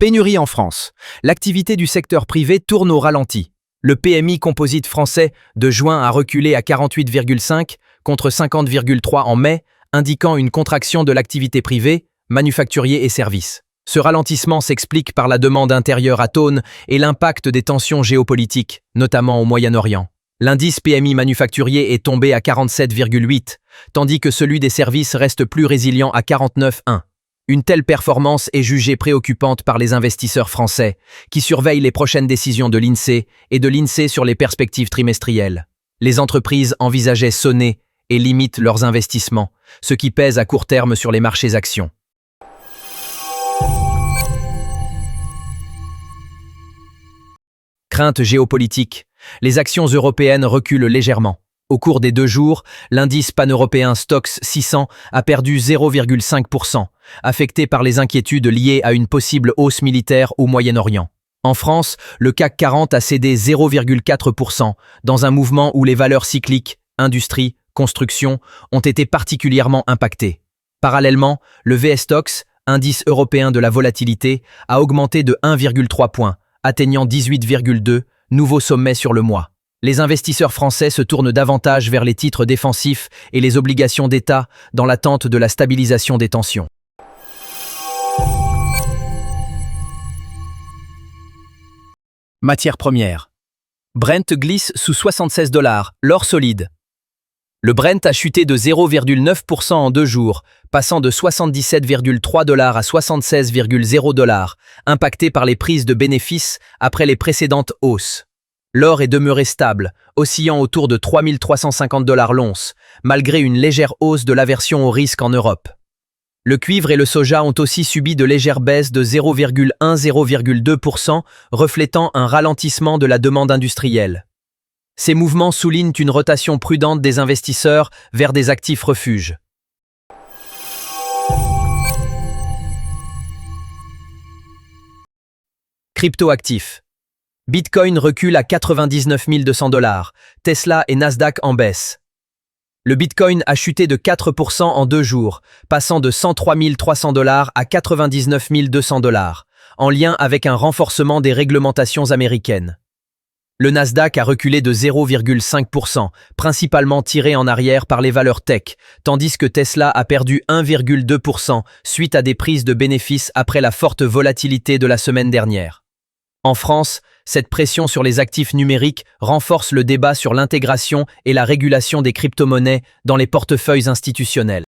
Pénurie en France. L'activité du secteur privé tourne au ralenti. Le PMI composite français de juin a reculé à 48,5 contre 50,3 en mai, indiquant une contraction de l'activité privée, manufacturier et services. Ce ralentissement s'explique par la demande intérieure atone et l'impact des tensions géopolitiques, notamment au Moyen-Orient. L'indice PMI manufacturier est tombé à 47,8, tandis que celui des services reste plus résilient à 49,1. Une telle performance est jugée préoccupante par les investisseurs français, qui surveillent les prochaines décisions de l'INSEE et de l'INSEE sur les perspectives trimestrielles. Les entreprises envisageaient sonner et limitent leurs investissements, ce qui pèse à court terme sur les marchés actions. Crainte géopolitique. Les actions européennes reculent légèrement. Au cours des 2 jours, l'indice pan-européen Stoxx 600 a perdu 0,5%, affecté par les inquiétudes liées à une possible hausse militaire au Moyen-Orient. En France, le CAC 40 a cédé 0,4%, dans un mouvement où les valeurs cycliques, industrie, construction, ont été particulièrement impactées. Parallèlement, le VSTOXX, indice européen de la volatilité, a augmenté de 1,3 points, atteignant 18,2, nouveau sommet sur le mois. Les investisseurs français se tournent davantage vers les titres défensifs et les obligations d'État dans l'attente de la stabilisation des tensions. Matières premières. Brent glisse sous 76 $, l'or solide. Le Brent a chuté de 0,9% en 2 jours, passant de 77,3 $ à 76,0 $, impacté par les prises de bénéfices après les précédentes hausses. L'or est demeuré stable, oscillant autour de 3 350 $ l'once, malgré une légère hausse de l'aversion au risque en Europe. Le cuivre et le soja ont aussi subi de légères baisses de 0,1-0,2%, reflétant un ralentissement de la demande industrielle. Ces mouvements soulignent une rotation prudente des investisseurs vers des actifs refuges. Cryptoactifs. Bitcoin recule à 99 200 $, Tesla et Nasdaq en baisse. Le Bitcoin a chuté de 4% en 2 jours, passant de 103 300 $ à 99 200 $, en lien avec un renforcement des réglementations américaines. Le Nasdaq a reculé de 0,5%, principalement tiré en arrière par les valeurs tech, tandis que Tesla a perdu 1,2% suite à des prises de bénéfices après la forte volatilité de la semaine dernière. En France, cette pression sur les actifs numériques renforce le débat sur l'intégration et la régulation des crypto-monnaies dans les portefeuilles institutionnels.